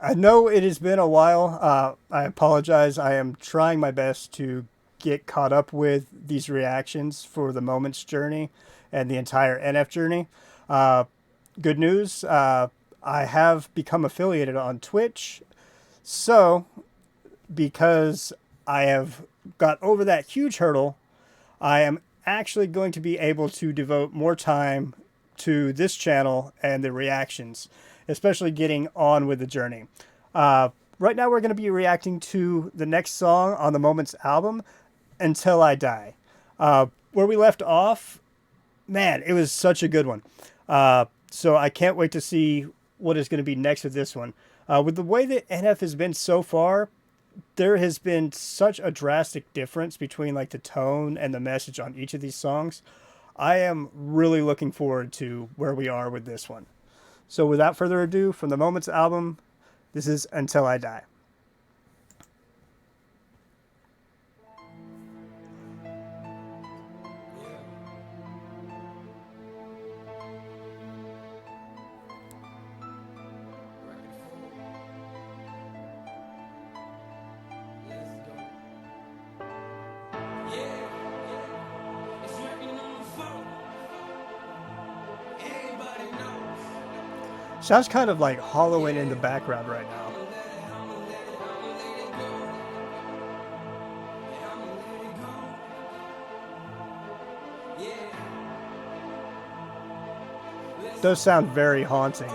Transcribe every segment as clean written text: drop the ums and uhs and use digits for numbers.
I know it has been a while. I apologize. I am trying my best to get caught up with these reactions for the Moments journey and the entire NF journey. Uh, Good news. I have become affiliated on Twitch. So, because I have got over that huge hurdle, I am actually going to be able to devote more time to this channel and the reactions, especially getting on with the journey. Uh, right now, we're going to be reacting to the next song on the Moments album, Until I Die. Where we left off, man, it was such a good one. So I can't wait to see what is going to be next with this one. With the way that NF has been so far, there has been such a drastic difference between like the tone and the message on each of these songs. I am really looking forward to where we are with this one. So without further ado, from the Moments album, this is Until I Die. Sounds kind of like hollowing in the background right now. Does sound very haunting.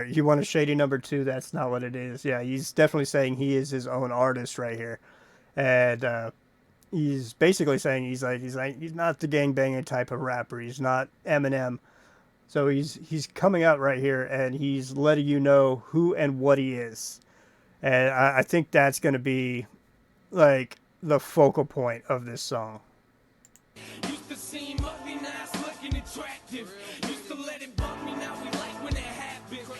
You want a shady number two? That's not what it is. Yeah, he's definitely saying he is his own artist right here, and he's basically saying he's not the gang banging type of rapper. He's not Eminem. So he's coming out right here and he's letting you know who and what he is, and I think that's going to be like the focal point of this song. Used to seem ugly, now it's looking attractive. Used to let it bug me, now we like when it happens.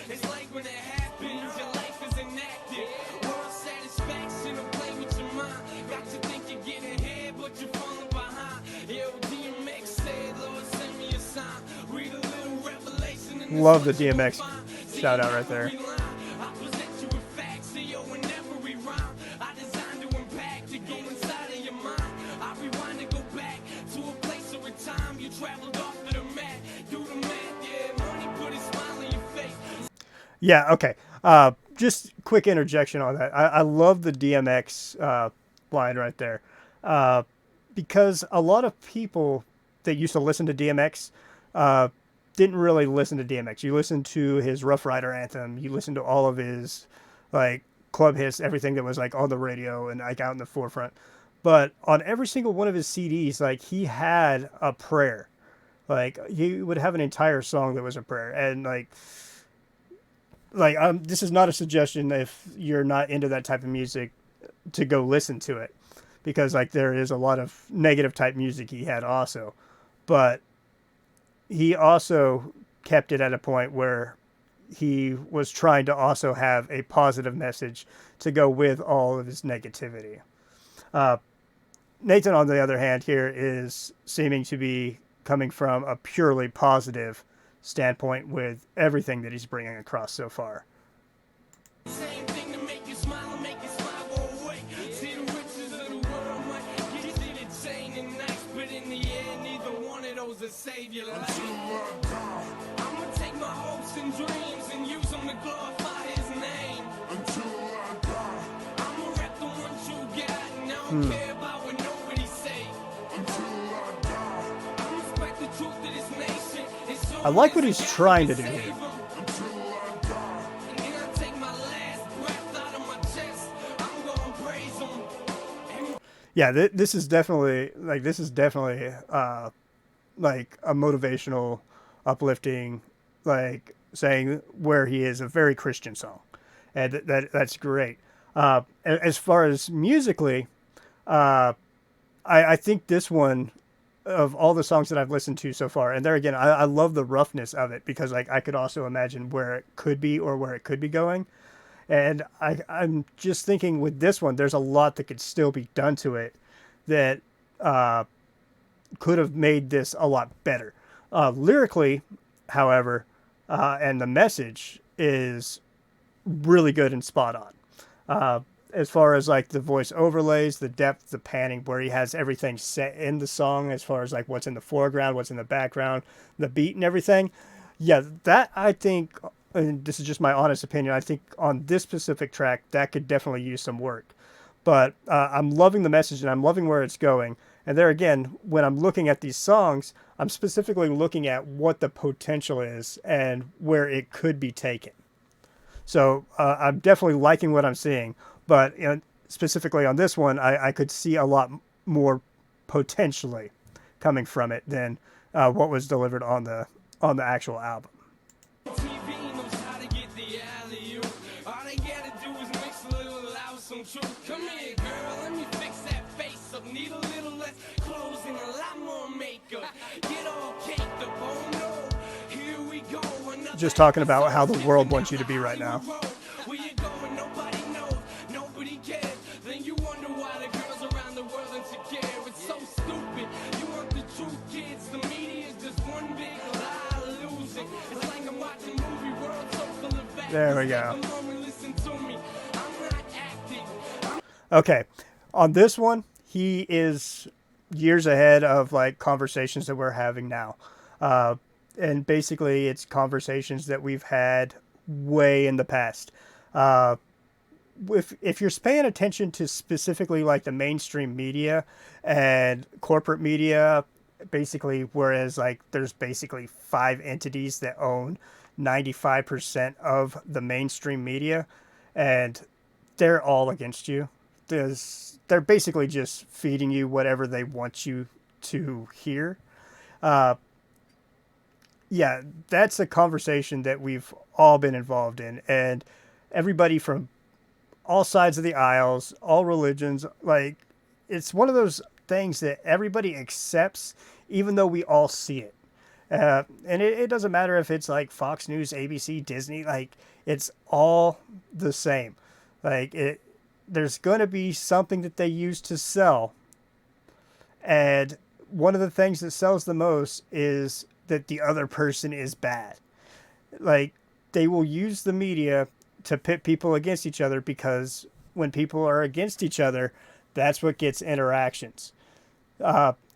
It's like when it happens, your life is inactive. World satisfaction to play with your mind. Got you think you're getting ahead, but you're falling behind. Yo, DMX said, Lord, send me a sign. Read a little revelation. Love the DMX shout out right there. Yeah, okay. Just quick interjection on that. I love the DMX line right there. Because a lot of people that used to listen to DMX didn't really listen to DMX. You listen to his Rough Rider anthem. You listen to all of his like club hits, everything that was like on the radio and like out in the forefront. But on every single one of his CDs, like he had a prayer. Like he would have an entire song that was a prayer, and this is not a suggestion if you're not into that type of music to go listen to it, because like there is a lot of negative type music he had also, but he also kept it at a point where he was trying to also have a positive message to go with all of his negativity. Nathan, on the other hand, here is seeming to be coming from a purely positive standpoint with everything that he's bringing across so far. Same thing to make you smile and make you smile go away. See the riches of the world might get you the chain and nice, but in the end, neither one of those will save your life. I'm gonna take my hopes and dreams and use them to glorify his name. Until I die. I'm gonna rep the ones you got and I don't care about what nobody say. Until I die. I respect the truth of this nation. I like what he's trying to do here. Yeah, this is definitely like a motivational, uplifting, like saying where he is, a very Christian song, and that's great. As far as musically, I think this one of all the songs that I've listened to so far, and there again, I love the roughness of it because like I could also imagine where it could be or where it could be going. And I'm just thinking with this one, there's a lot that could still be done to it that uh, could have made this a lot better. Lyrically, however, and the message is really good and spot on. As far as like the voice overlays, the depth, the panning, where he has everything set in the song, as far as like what's in the foreground, what's in the background, the beat and everything. Yeah, that I think, and this is just my honest opinion, I think on this specific track, that could definitely use some work. But I'm loving the message and I'm loving where it's going. And there again, when I'm looking at these songs, I'm specifically looking at what the potential is and where it could be taken. So I'm definitely liking what I'm seeing, but you know, specifically on this one, I could see a lot more potentially coming from it than what was delivered on the actual album. Come here, girl, let me fix that face up. Need a little less clothes and a lot more makeup. Get all caked up, oh no. Here we go. Just talking about how the world wants you to be right now. Where you going? Nobody knows. Nobody cares. Then you wonder why the girls around the world insecure. It's so stupid. You want the truth, kids. The media is just one big lie. Losing. It's like I'm watching movie world so full of facts. There we go. Come on and listen to me. I'm not acting. Okay, on this one, he is years ahead of like conversations that we're having now. And basically, it's conversations that we've had way in the past. If you're paying attention to specifically like the mainstream media and corporate media, basically, whereas like there's basically 5 entities that own 95% of the mainstream media, and they're all against you. They're basically just feeding you whatever they want you to hear. Yeah, that's a conversation that we've all been involved in, and everybody from all sides of the aisles, all religions, like it's one of those things that everybody accepts, even though we all see it. And it doesn't matter if it's like Fox News, ABC, Disney, like it's all the same. Like there's going to be something that they use to sell. And one of the things that sells the most is that the other person is bad. Like they will use the media to pit people against each other because when people are against each other, that's what gets interactions.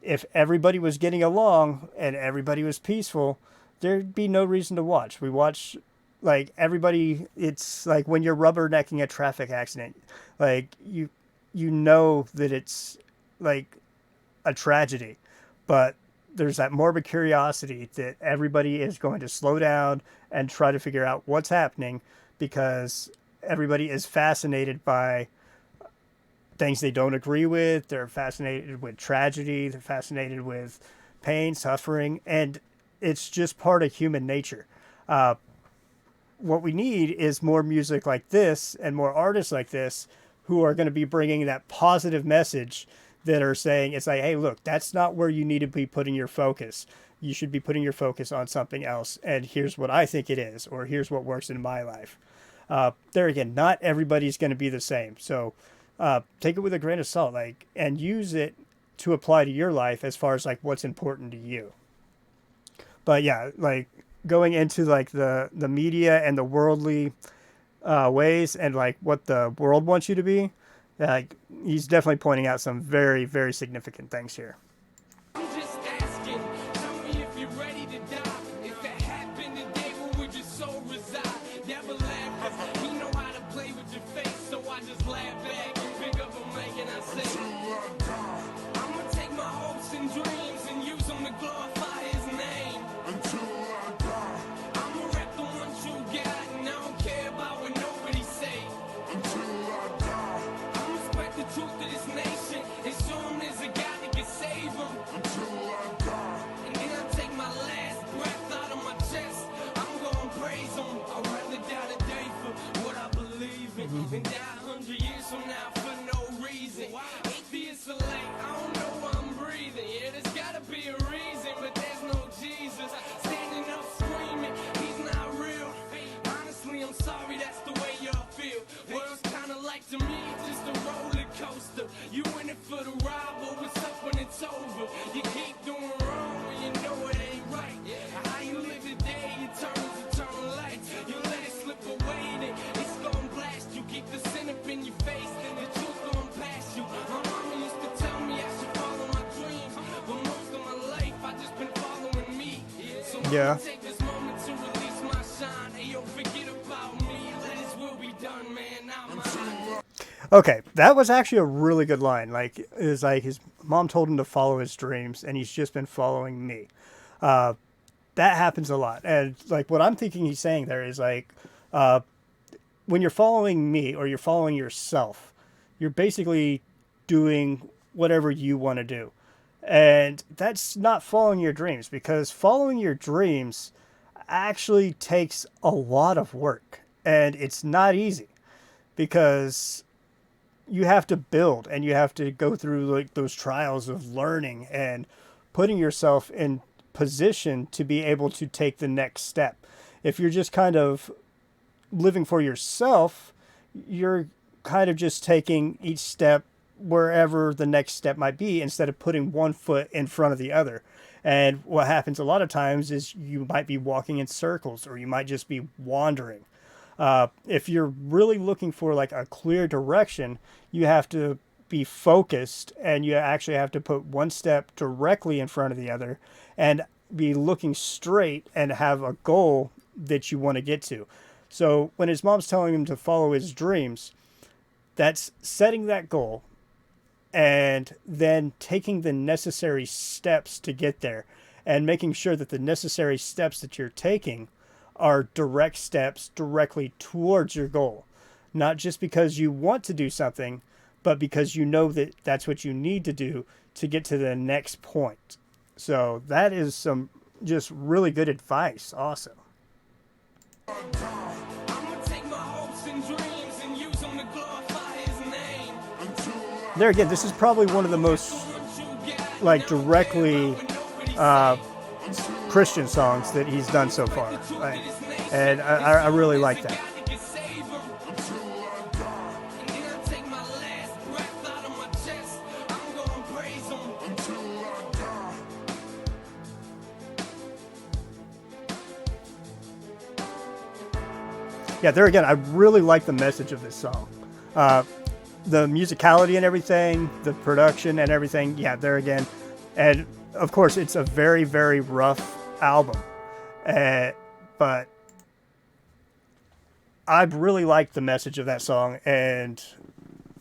If everybody was getting along and everybody was peaceful, there'd be no reason to watch. We watch like everybody. It's like when you're rubbernecking a traffic accident, like you know that it's like a tragedy, but there's that morbid curiosity that everybody is going to slow down and try to figure out what's happening because everybody is fascinated by things they don't agree with. They're fascinated with tragedy. They're fascinated with pain, suffering, and it's just part of human nature. What we need is more music like this and more artists like this who are going to be bringing that positive message that are saying, it's like, hey, look, that's not where you need to be putting your focus. You should be putting your focus on something else. And here's what I think it is, or here's what works in my life. There again, not everybody's going to be the same. So take it with a grain of salt, like, and use it to apply to your life as far as like what's important to you. But yeah, like going into like the media and the worldly ways and like what the world wants you to be, like he's definitely pointing out some very, very significant things here. I'm just asking, tell me if you're ready to die. If that happened today, will we just so reside? Never laugh, 'cause he know how to play with your face. So I just laugh back and pick up a mic and I say, I'm gonna take my hopes and dreams and use them to glorify his name. Until I die. I'm gonna rep the ones you got and I don't care about what nobody say. Until I die. I'm respect the truth of this nation and show him there's a God that can save him. Until I die. And then I take my last breath out of my chest. I'm gonna praise him. I'd rather die today for what I believe in than die 100 years from now for no reason. Atheists are like, I don't know why I'm breathing. Yeah, there's gotta be Yeah. Take this moment to release my shine. Hey, yo, forget about me. Let his will be done, man. Not mine. Okay, that was actually a really good line. Like, is like his mom told him to follow his dreams, and he's just been following me. That happens a lot, and like what I'm thinking he's saying there is like, when you're following me or you're following yourself, you're basically doing whatever you want to do, and that's not following your dreams, because following your dreams actually takes a lot of work, and it's not easy because you have to build and you have to go through like those trials of learning and putting yourself in position to be able to take the next step. If you're just kind of living for yourself, you're kind of just taking each step wherever the next step might be instead of putting one foot in front of the other. And what happens a lot of times is you might be walking in circles or you might just be wandering. If you're really looking for like a clear direction, you have to be focused and you actually have to put one step directly in front of the other and be looking straight and have a goal that you want to get to. So when his mom's telling him to follow his dreams, that's setting that goal and then taking the necessary steps to get there and making sure that the necessary steps that you're taking are direct steps directly towards your goal. Not just because you want to do something, but because you know that that's what you need to do to get to the next point. So that is some just really good advice. Awesome. I'ma take my hopes and dreams and use them to glorify his name. There again, this is probably one of the most like directly Christian songs that he's done so far, right? And I really like that. Yeah, there again, I really like the message of this song. The musicality and everything, the production and everything. Yeah, there again. And of course, it's a very, very rough album. But I really liked the message of that song. And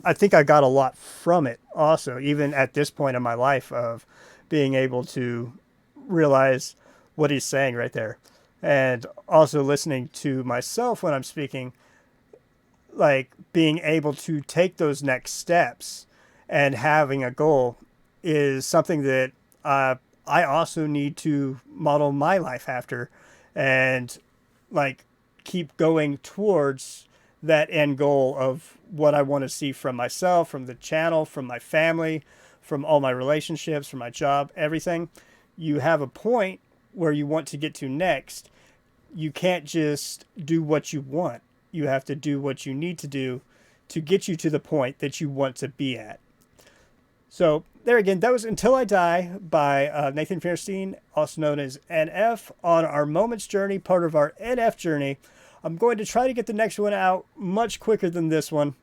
I think I got a lot from it also, even at this point in my life of being able to realize what he's saying right there. And also listening to myself when I'm speaking, like being able to take those next steps and having a goal is something that I also need to model my life after and like keep going towards that end goal of what I want to see from myself, from the channel, from my family, from all my relationships, from my job, everything. You have a point where you want to get to next. You can't just do what you want. You have to do what you need to do to get you to the point that you want to be at. So there again, that was Until I Die by Nathan Feuerstein, also known as NF, on our Moments Journey, part of our NF journey. I'm going to try to get the next one out much quicker than this one.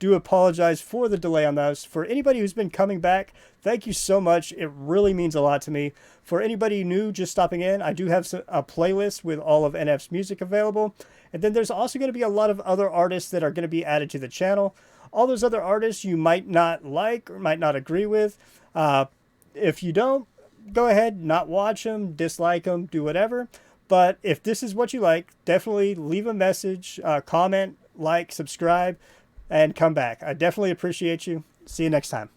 Do apologize for the delay on those. For anybody who's been coming back, thank you so much. It really means a lot to me. For anybody new just stopping in, I do have a playlist with all of NF's music available. And then there's also going to be a lot of other artists that are going to be added to the channel. All those other artists you might not like or might not agree with. If you don't, go ahead, not watch them, dislike them, do whatever. But if this is what you like, definitely leave a message, comment, like, subscribe, and come back. I definitely appreciate you. See you next time.